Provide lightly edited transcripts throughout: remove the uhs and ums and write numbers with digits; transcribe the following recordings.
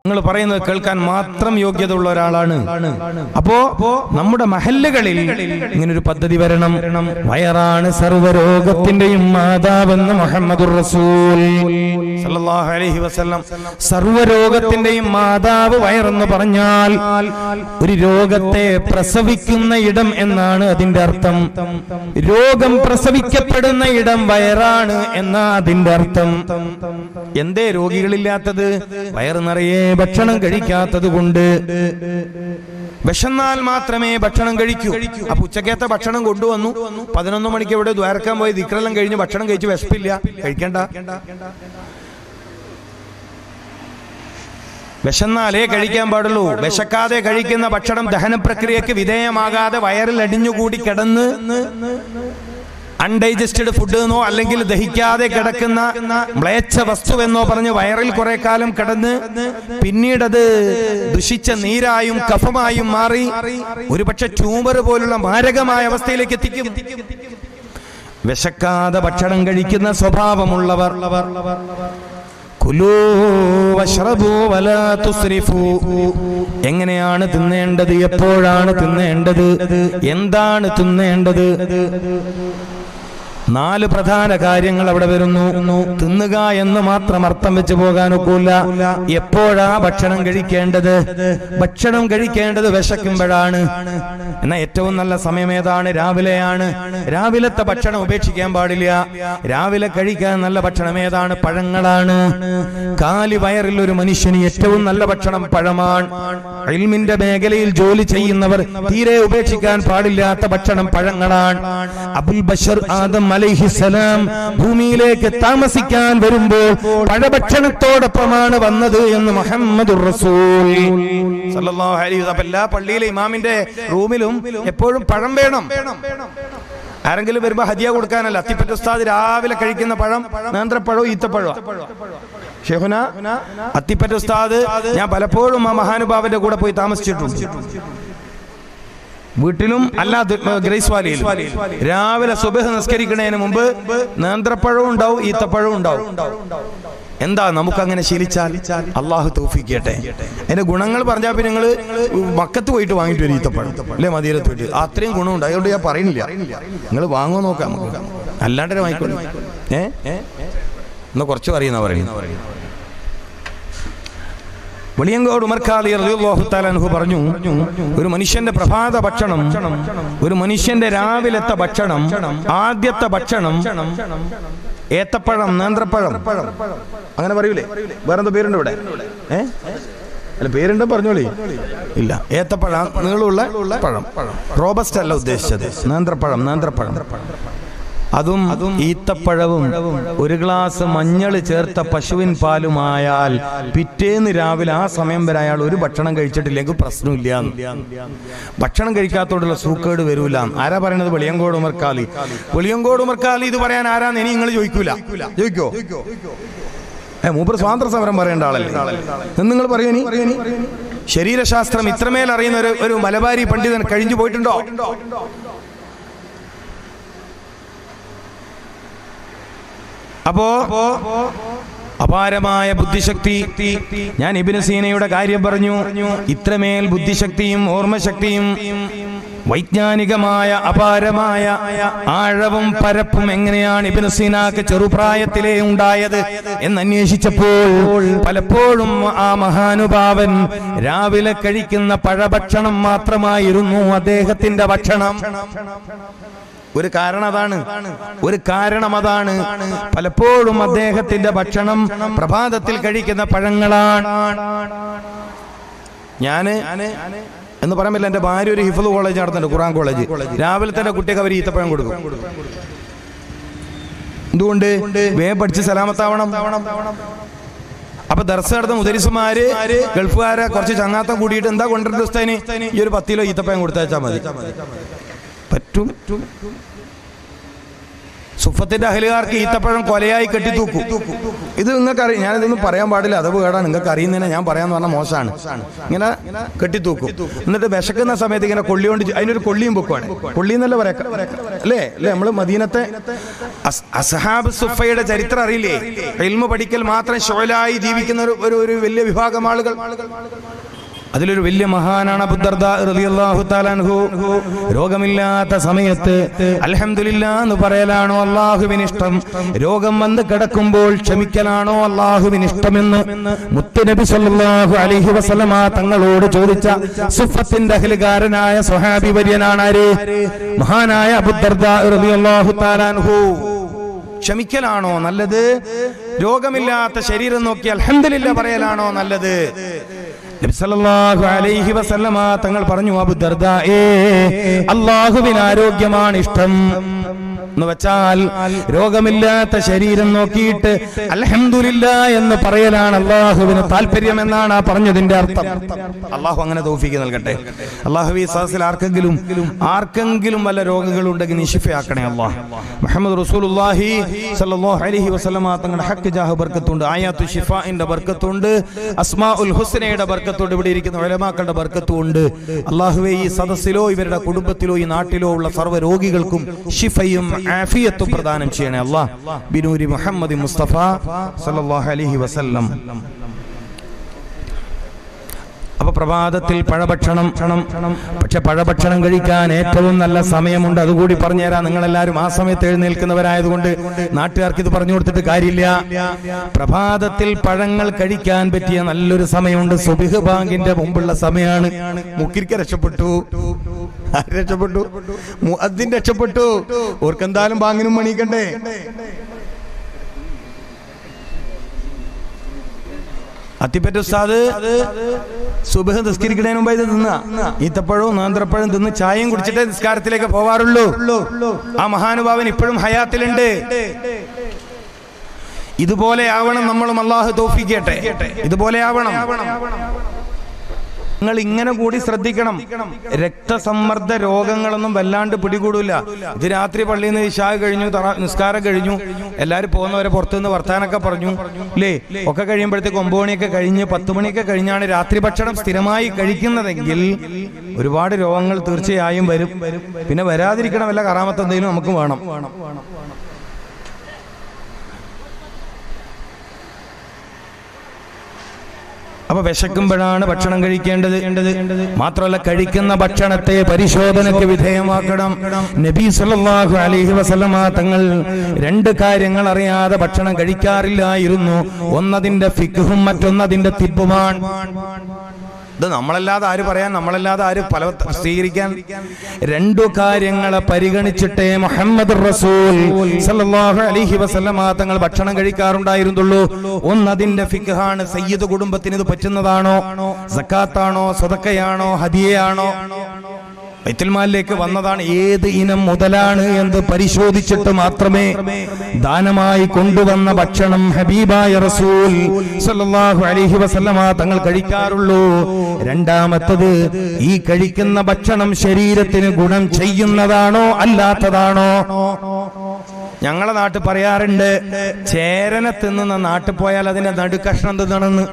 നിങ്ങൾ പറയുന്നത് കേൾക്കാൻ മാത്രം യോഗ്യത ഉള്ള ഒരാളാണ്. അപ്പോ നമ്മുടെ മഹല്ലുകളിൽ ഇങ്ങനൊരു പദ്ധതി വരണം. വയറാണ് സർവ്വരോഗത്തിന്റെയും മാതാവെന്ന് മുഹമ്മദുർ റസൂൽ സല്ലല്ലാഹു അലൈഹി വസല്ലം. സർവ്വരോഗത്തിന്റെയും മാതാവ് വയറെന്ന് പറഞ്ഞാൽ ഒരു രോഗത്തെ പ്രസവിക്കുന്ന ഇടം എന്നാണ് അതിന്റെ അർത്ഥം. രോഗം പ്രസവിക്കപ്പെടുന്ന ഇടം വയറാണ് എന്നാ അതിന്റെ അർത്ഥം. എന്തേ രോഗികളില്ലാത്തത്? വയറ് നിറയെ ഭക്ഷണം കഴിക്കാത്തത് കൊണ്ട്. വിശന്നാൽ മാത്രമേ ഭക്ഷണം കഴിക്കൂ. അപ്പൊ ഉച്ചക്കത്തെ ഭക്ഷണം കൊണ്ടുവന്നു, 11 മണിക്ക് ഇവിടെ ദ്വാരക്കാൻ പോയി ദിക്റെല്ലാം കഴിഞ്ഞ് ഭക്ഷണം കഴിച്ച് വിശപ്പില്ല, കഴിക്കണ്ട. വിശന്നാലേ കഴിക്കാൻ പാടുള്ളൂ. വിശക്കാതെ കഴിക്കുന്ന ഭക്ഷണം ദഹന പ്രക്രിയക്ക് വിധേയമാകാതെ വയറിൽ അടിഞ്ഞുകൂടി കിടന്ന് അൺഡൈജസ്റ്റഡ് ഫുഡ് എന്നോ അല്ലെങ്കിൽ ദഹിക്കാതെ കിടക്കുന്ന മ്ലേച്ഛ വസ്തുവെന്നോ പറഞ്ഞ് വയറിൽ കുറെ കാലം കിടന്ന് പിന്നീടത് ദുഷിച്ച നീരായും കഫമായും മാറി ഒരുപക്ഷെ ട്യൂമർ പോലുള്ള മാരകമായ അവസ്ഥയിലേക്ക് എത്തിക്കും. വിശക്കാതെ ഭക്ഷണം കഴിക്കുന്ന സ്വഭാവമുള്ളവർ കുലൂ വശ്റബൂ വലാ തുസ്രിഫൂ. എങ്ങനെയാണ് തിന്നേണ്ടത്? എപ്പോഴാണ് തിന്നേണ്ടത്? എന്താണ് തിന്നേണ്ടത്? 4 പ്രധാന കാര്യങ്ങൾ അവിടെ വരുന്നു. തിന്നുക എന്ന് മാത്രം അർത്ഥം വെച്ച് പോകാനൊക്കില്ല. എപ്പോഴാ ഭക്ഷണം കഴിക്കേണ്ടത്? ഭക്ഷണം കഴിക്കേണ്ടത് വിശക്കുമ്പോഴാണ്. എന്നാൽ ഏറ്റവും നല്ല സമയം ഏതാണ്? രാവിലെയാണ്. രാവിലത്തെ ഭക്ഷണം ഉപേക്ഷിക്കാൻ പാടില്ല. രാവിലെ കഴിക്കാൻ നല്ല ഭക്ഷണം ഏതാണ്? പഴങ്ങളാണ്. കാലി വയറിൽ ഒരു മനുഷ്യന് ഏറ്റവും നല്ല ഭക്ഷണം പഴമാണ്. ഇൽമിന്റെ മേഖലയിൽ ജോലി ചെയ്യുന്നവർ തീരെ ഉപേക്ഷിക്കാൻ പാടില്ലാത്ത ഭക്ഷണം പഴങ്ങളാണ്. അബുൽ ബഷർ ആദം അലൈഹിസ്സലാം ഭൂമിയിലേക്ക് താമസിക്കാൻ വരുമ്പോൾ പഴഭക്ഷണത്തോടൊപ്പമാണ് വന്നത് എന്ന് മുഹമ്മദുർ റസൂൽ സല്ലല്ലാഹു അലൈഹി വസല്ലം. എല്ലാ പള്ളിയിലെ ഇമാമിന്റെ റൂമിലും എപ്പോഴും പഴം വേണം. ആരെങ്കിലും വരുമ്പോ ഹദിയ കൊടുക്കാനല്ല. അത്തിപ്പറ്റ ഉസ്താദ് രാവിലെ കഴിക്കുന്ന പഴം നേന്ത്രപ്പഴോ ഈത്തപ്പഴോ? ഷെയ്ഖുന അത്തിപ്പറ്റ ഉസ്താദ് ഞാൻ പലപ്പോഴും ആ മഹാനുഭാവന്റെ കൂടെ പോയി താമസിച്ചിട്ടുണ്ട്. വീട്ടിലും അല്ലാതെ ഗ്രേസ് വാലിയിലും രാവിലെ സുബഹ് നിസ്കരിക്കുന്നതിന് മുമ്പ് നേന്ത്രപ്പഴവും ഉണ്ടാവും, ഈത്തപ്പഴവും ഉണ്ടാവും. എന്താ നമുക്കങ്ങനെ ശീലിച്ചാൽ അള്ളാഹു തൗഫീഖ് ചെയ്യട്ടെ. അതിന്റെ ഗുണങ്ങൾ പറഞ്ഞാൽ പിന്നെ നിങ്ങൾ മക്കത്ത് പോയിട്ട് വാങ്ങിട്ട് വരും ഈത്തപ്പഴം, അല്ലെ? മദീനത്ത് പോയിട്ട് അത്രയും ഗുണമുണ്ട്. അതുകൊണ്ട് ഞാൻ പറയുന്നില്ല, നിങ്ങൾ വാങ്ങുമോ നോക്കാം. അല്ലാണ്ട് വാങ്ങിക്കോളൂ. എന്നാ കുറച്ച് പറയുന്ന പറയുന്നത്. വെളിയങ്കോട് ഉമർ ഖാദി റളിയല്ലാഹു തആല അൻഹു പറഞ്ഞു, ഒരു മനുഷ്യന്റെ പ്രഭാത ഭക്ഷണം, ഒരു മനുഷ്യന്റെ രാവിലത്തെ ഭക്ഷണം, ആദ്യത്തെ ഭക്ഷണം ഏത്തപ്പഴം, നേന്ത്രപ്പഴം, അങ്ങനെ പറയൂലേ? വേറെന്താ പേരുണ്ട് ഇവിടെ? അല്ല, പേരുണ്ട്, പറഞ്ഞോളി. ഇല്ല, ഏത്തപ്പഴം, നീളമുള്ള പഴം. റോബസ്റ്റ് അല്ല ഉദ്ദേശിച്ചത്, നേന്ത്രപ്പഴം. അതും ഈത്തപ്പഴവും ഒരു ഗ്ലാസ് മഞ്ഞൾ ചേർത്ത പശുവിൻ പാലുമായാൽ പിറ്റേന്ന് രാവിലെ ആ സമയം വരെ അയാൾ ഒരു ഭക്ഷണം കഴിച്ചിട്ടില്ലെങ്കിൽ പ്രശ്നമില്ല. ഭക്ഷണം കഴിക്കാത്തോടുള്ള സൂക്കേട് വരൂല. ആരാ പറയുന്നത്? വെളിയങ്കോട് ഉമർ ഖാദി. വെളിയങ്കോട് ഉമർ ഖാദി ഇത് പറയാൻ ആരാന്ന് ഇനി നിങ്ങൾ ചോദിക്കൂല? ചോദിക്കോ? മൂപ്പർ സ്വാതന്ത്ര്യ സമരം പറയേണ്ട ആളല്ലേ? നിങ്ങൾ പറയൂ. ശരീരശാസ്ത്രം ഇത്രമേൽ അറിയുന്ന ഒരു മലബാരി പണ്ഡിതൻ കഴിഞ്ഞു പോയിട്ടുണ്ടോ? അപ്പോ അപാരമായ ബുദ്ധിശക്തി. ഞാൻ ഇബ്നു സീനയുടെ കാര്യം പറഞ്ഞു. ഇത്രമേൽ ബുദ്ധിശക്തിയും ഓർമ്മശക്തിയും വൈജ്ഞാനികമായ അപാരമായ ആഴവും പരപ്പും എങ്ങനെയാണ് ഇബ്നു സീനാക്ക് ചെറുപ്രായത്തിലേ ഉണ്ടായത് എന്നന്വേഷിച്ചപ്പോൾ പലപ്പോഴും ആ മഹാനുഭാവൻ രാവിലെ കഴിക്കുന്ന പഴഭക്ഷണം മാത്രമായിരുന്നു അദ്ദേഹത്തിന്റെ ഭക്ഷണം. ഒരു കാരണം അതാണ്. പലപ്പോഴും അദ്ദേഹത്തിന്റെ ഭക്ഷണം പ്രഭാതത്തിൽ കഴിക്കുന്ന പഴങ്ങളാണ്. ഞാന് എന്ന് പറയാൻ പറ്റില്ല, എന്റെ ഭാര്യ ഒരു ഹിഫ്ള് കോളേജ് നടത്തുന്നുണ്ട്, ഖുർആൻ കോളേജ്. രാവിലെ തന്നെ കുട്ടിക്ക് അവർ ഈത്തപ്പഴം കൊടുക്കും. എന്തുകൊണ്ട്? വേഗം പഠിച്ച് സലാമത്താവണം. അപ്പൊ ദർസ് നടത്തുന്ന മുദരിസുമാര് ഗൾഫുകാരെ കുറച്ച് ചങ്ങാത്തം കൂടിയിട്ട് എന്താ കൊണ്ടുവരുന്ന ഉസ്താദിന് ഈ ഒരു 10 കിലോ ഈത്തപ്പഴം കൊടുത്തയച്ചാൽ മതി. പറ്റും. സുഫത്തിന്റെ അഹലുകാർക്ക് ഈത്തപ്പഴം കൊലയായി കെട്ടിത്തൂക്കും. ഇത് നിങ്ങൾക്ക് അറിയാം, ഞാനിതൊന്നും പറയാൻ പാടില്ല, അത് കേടാ, നിങ്ങൾക്ക് അറിയുന്നതിനെ ഞാൻ പറയാന്ന് പറഞ്ഞാൽ മോശമാണ്. ഇങ്ങനെ കെട്ടിത്തൂക്കും. എന്നിട്ട് വിശക്കുന്ന സമയത്ത് ഇങ്ങനെ കൊള്ളി കൊണ്ട് അതിനൊരു കൊള്ളിയും പൊക്കുവാണ്. കൊള്ളി എന്നല്ല പറയാ അല്ലേ അല്ലേ നമ്മൾ മദീനത്തെ അസ്ഹാബ് സുഫയുടെ ചരിത്രം അറിയില്ലേ? ഇൽമു പഠിക്കൽ മാത്രം ശുഅലായി ജീവിക്കുന്ന ഒരു വലിയ വിഭാഗം ആളുകൾ. അതിലൊരു വലിയ മഹാനാണ് അബൂ ദർദാ റളിയല്ലാഹു തആല അൻഹു. രോഗമില്ലാത്ത സമയത്ത് അൽഹംദുലില്ലാഹ് എന്ന് പറയലാണോ അല്ലാഹുവിന് ഇഷ്ടം, രോഗം വന്ന് കിടക്കുമ്പോൾ ക്ഷമിക്കലാണോ അല്ലാഹുവിന് ഇഷ്ടമെന്ന് മുത്തുനബി സല്ലല്ലാഹു അലൈഹി വസല്ലമ തങ്ങളോട് ചോദിച്ച സുഫത്തിന്റെ അഹ്ലുകാരനായ സ്വഹാബി വര്യനാണ് ആര്? മഹാനായ അബൂ ദർദാ റളിയല്ലാഹു തആല അൻഹു. ക്ഷമിക്കലാണോ നല്ലത്, രോഗമില്ലാത്ത ശരീരം നോക്കി അൽഹംദുലില്ലാഹ് പറയലാണോ നല്ലത്? നബി സല്ലല്ലാഹു അലൈഹി വസല്ലമ തങ്ങൾ പറഞ്ഞു, അബൂ ദർദായേ, അല്ലാഹുവിന് ആരോഗ്യമാണ് ഇഷ്ടം എന്ന് വെച്ചാൽ രോഗമില്ലാത്ത ശരീരം നോക്കിയിട്ട് അൽഹംദുലില്ലാഹ് എന്ന് പറയലാണ് അല്ലാഹുവിന് താല്പര്യം എന്നാണ് ആ പറഞ്ഞതിന്റെ അർത്ഥം. അല്ലാഹു അങ്ങനെ തൗഫീഖ് നൽകട്ടെ. അല്ലാഹു ഈ സദസ്സിൽ ആർക്കെങ്കിലും വല്ല രോഗങ്ങളുണ്ടെങ്കിൽ നീ ശിഫയാക്കണേ അല്ലാഹ്. മുഹമ്മദ് റസൂലുള്ളാഹി സല്ലല്ലാഹു അലൈഹി വസല്ലമ തങ്ങളുടെ ഹക്ക് ജാഹ് ബർക്കത്തുണ്ട്, ആയാത്തു ശിഫാഇന്റെ ബർക്കത്തുണ്ട്, അസ്മാഉൽ ഹുസ്നയുടെ ബർക്കത്തുണ്ട്, ഇവിടെ ഇരിക്കുന്ന ഉലമാക്കളുടെ ബർക്കത്തുണ്ട്. അല്ലാഹുവേ, ഈ സദസ്സിലോ ഇവരുടെ കുടുംബത്തിലോ ഈ നാട്ടിലോ ഉള്ള സർവ്വ രോഗികൾക്കും ശിഫയും ആഫിയത്തും പ്രദാനം ചെയ്യണേ അല്ലാഹ്. ബിനൂരി മുഹമ്മദ് മുസ്തഫ സല്ലല്ലാഹു അലൈഹി വസല്ലം. അപ്പൊ പ്രഭാതത്തിൽ പഴഭക്ഷണം, പക്ഷെ പഴഭക്ഷണം കഴിക്കാൻ ഏറ്റവും നല്ല സമയമുണ്ട്. അതുകൂടി പറഞ്ഞുതരാം. നിങ്ങളെല്ലാവരും ആ സമയത്ത് എഴുന്നേൽക്കുന്നവരായതുകൊണ്ട് നാട്ടുകാർക്ക് ഇത് പറഞ്ഞു കൊടുത്തിട്ട് കാര്യമില്ല. പ്രഭാതത്തിൽ പഴങ്ങൾ കഴിക്കാൻ പറ്റിയ നല്ലൊരു സമയമുണ്ട്. സുബ്ഹ് ബാങ്കിന്റെ മുമ്പുള്ള സമയമാണ്. മുക്കിരിക്ക രക്ഷപ്പെട്ടു, രക്ഷപ്പെട്ടു, മുഅദ്ദിൻ രക്ഷപ്പെട്ടു. ഓർക്കെന്തായാലും ബാങ്കിനും മണിക്കണ്ടേ? അത്തിപ്പറ്റ ഉസ്താദ് സുബ്ഹ് നിസ്കരിക്കുന്നതിന് മുമ്പ് ഇത് തിന്ന ഈത്തപ്പഴവും നേന്ത്രപ്പഴവും തിന്ന് ചായയും കുടിച്ചിട്ടേ നിസ്കാരത്തിലേക്ക് പോവാറുള്ളൂ. ആ മഹാനുഭാവൻ ഇപ്പോഴും ഹയാത്തിലുണ്ട്. ഇതുപോലെ ആവണം നമ്മളും. അല്ലാഹു തൗഫീഖ് ചെയ്യട്ടെ. ഇതുപോലെ ആവണം. നിങ്ങൾ ഇങ്ങനെ കൂടി ശ്രദ്ധിക്കണം. രക്തസമ്മർദ്ദ രോഗങ്ങളൊന്നും വല്ലാണ്ട് പിടികൂടില്ല. ഇത് രാത്രി പള്ളിയിൽ നിന്ന് ഇശാ കഴിഞ്ഞു, നിസ്കാരം കഴിഞ്ഞു, എല്ലാവരും പോകുന്നവരെ പുറത്തുനിന്ന് വർത്താനൊക്കെ പറഞ്ഞു അല്ലേ, ഒക്കെ കഴിയുമ്പോഴത്തേക്ക് 9 മണിയൊക്കെ കഴിഞ്ഞ് 10 മണിയൊക്കെ കഴിഞ്ഞാണ് രാത്രി ഭക്ഷണം സ്ഥിരമായി കഴിക്കുന്നതെങ്കിൽ ഒരുപാട് രോഗങ്ങൾ തീർച്ചയായും വരും. പിന്നെ വരാതിരിക്കണം വല്ല കറാമത്ത് എന്തെങ്കിലും നമുക്ക് വേണം. അപ്പൊ വിശക്കുമ്പോഴാണ് ഭക്ഷണം കഴിക്കേണ്ടത്. മാത്രമല്ല, കഴിക്കുന്ന ഭക്ഷണത്തെ പരിശോധനയ്ക്ക് വിധേയമാക്കണം. നബി സല്ലല്ലാഹു അലൈഹി വസല്ലമ തങ്ങൾ 2 കാര്യങ്ങൾ അറിയാതെ ഭക്ഷണം കഴിക്കാറില്ലായിരുന്നു. ഒന്നതിന്റെ ഫിഖ്ഹും മറ്റൊന്നതിന്റെ തിബ്ബുമാണ്. ഇത് നമ്മളല്ലാതെ ആര് പറയാൻ, നമ്മളല്ലാതെ ആര് സ്വീകരിക്കാൻ? 2 കാര്യങ്ങളെ പരിഗണിച്ചിട്ടേ മുഹമ്മദ് റസൂൽ സല്ലല്ലാഹു അലൈഹി വസല്ലമ തങ്ങൾ ഭക്ഷണം കഴിക്കാറുണ്ടായിരുന്നുള്ളൂ. ഒന്നതിന്റെ ഫിഖ്ഹാണ്. സയ്യിദ് കുടുംബത്തിന് ഇത് പറ്റുന്നതാണോ, സക്കാത്താണോ, സദഖയാണോ, ഹദിയയാണോ, ബൈത്തുൽമാലിലേക്ക് വന്നതാണ്, ഏത് ഇനം മുതലാണ് എന്ന് പരിശോധിച്ചിട്ട് മാത്രമേ ദാനമായി കൊണ്ടുവന്ന ഭക്ഷണം ഹബീബായ റസൂൽ സല്ലല്ലാഹു അലൈഹി വസല്ലമ തങ്ങൾ കഴിക്കാറുള്ളൂ. രണ്ടാമത്തത്, ഈ കഴിക്കുന്ന ഭക്ഷണം ശരീരത്തിന് ഗുണം ചെയ്യുന്നതാണോ അല്ലാത്തതാണോ? ഞങ്ങളെ നാട്ടിൽ പറയാറുണ്ട്, ചേരനെ തിന്നുന്ന നാട്ടിൽ പോയാൽ അതിന്റെ നടുക്കഷ്ണം തിന്നണമെന്ന്.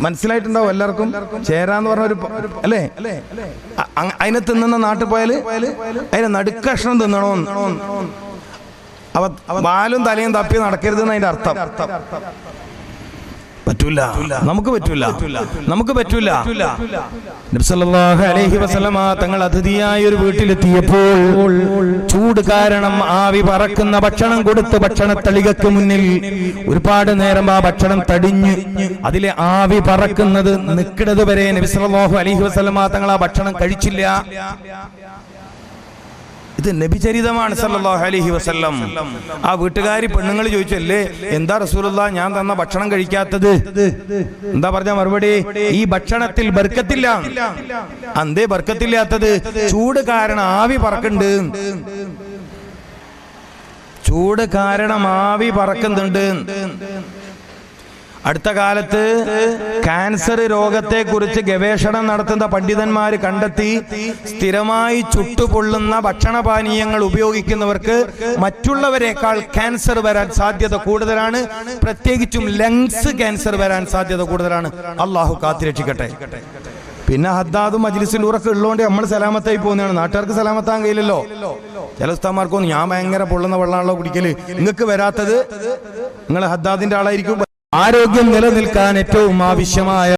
മനസ്സിലായിട്ടുണ്ടാവും എല്ലാവർക്കും. ചേരാന്ന് പറഞ്ഞ ഒരു അല്ലേ, അതിനെ തിന്നുന്ന നാട്ടിൽ പോയാല് അതിന്റെ നടുക്കഷ്ണം തിന്നണോ. അവ വാലും തലയും തപ്പി നടക്കരുതെന്ന് അതിന്റെ അർത്ഥം. പറ്റൂല, നമുക്ക് പറ്റൂല, നമുക്ക് പറ്റൂല. നബി സല്ലല്ലാഹു അലൈഹി വസല്ലമ തങ്ങൾ അതിഥിയായ ഒരു വീട്ടിലെത്തിയപ്പോൾ ചൂട് കാരണം ആവി പറക്കുന്ന ഭക്ഷണം കൊടുത്ത് ഭക്ഷണത്തളികക്ക് മുന്നിൽ ഒരുപാട് നേരം ആ ഭക്ഷണം തടിഞ്ഞ് അതിലെ ആവി പറക്കുന്നത് നിൽക്കുന്നത് വരെ നബി സല്ലല്ലാഹു അലൈഹി വസല്ലമ തങ്ങൾ ആ ഭക്ഷണം കഴിച്ചില്ല. ഇത് നബിചരിതമാണ് സല്ലല്ലാഹു അലൈഹി വസല്ലം. ആ വീട്ടുകാരി പെണ്ണുങ്ങൾ ചോദിച്ചല്ലേ, എന്താ റസൂലുള്ളാഹ് ഞാൻ തന്ന ഭക്ഷണം കഴിക്കാത്തത്? എന്താ പറഞ്ഞ മറുപടി? ഈ ഭക്ഷണത്തിൽ ബർക്കത്തില്ല. അന്തേ ബർക്കത്തില്ലാത്തത്? ചൂട് കാരണം ആവി പറക്കുന്നുണ്ട്. ചൂട് കാരണം ആവി പറക്കുന്നുണ്ട്. അടുത്ത കാലത്ത് ക്യാൻസർ രോഗത്തെ കുറിച്ച് ഗവേഷണം നടത്തുന്ന പണ്ഡിതന്മാർ കണ്ടെത്തി, സ്ഥിരമായി ചുട്ടുപൊള്ളുന്ന ഭക്ഷണപാനീയങ്ങൾ ഉപയോഗിക്കുന്നവർക്ക് മറ്റുള്ളവരെക്കാൾ ക്യാൻസർ വരാൻ സാധ്യത കൂടുതലാണ്. പ്രത്യേകിച്ചും ലങ്സ് ക്യാൻസർ വരാൻ സാധ്യത കൂടുതലാണ്. അള്ളാഹു കാത്തുരക്ഷിക്കട്ടെ. പിന്നെ ഹദ്ദാദും മജ്ലിസിലൂറൊക്കെ ഉള്ളതുകൊണ്ട് നമ്മൾ സലാമത്തായി പോകുന്നതാണ്. നാട്ടുകാർക്ക് സലാമത്താൻ കഴിയില്ലല്ലോ. ചില ഉസ്താദ്മാർക്കൊന്നും ഞാൻ ഭയങ്കര പൊള്ളുന്ന വെള്ളമാണല്ലോ കുടിക്കല്, നിങ്ങൾക്ക് വരാത്തത് നിങ്ങൾ ഹദ്ദാദിന്റെ ആളായിരിക്കും. ആരോഗ്യം നിലനിൽക്കാൻ ഏറ്റവും ആവശ്യമായ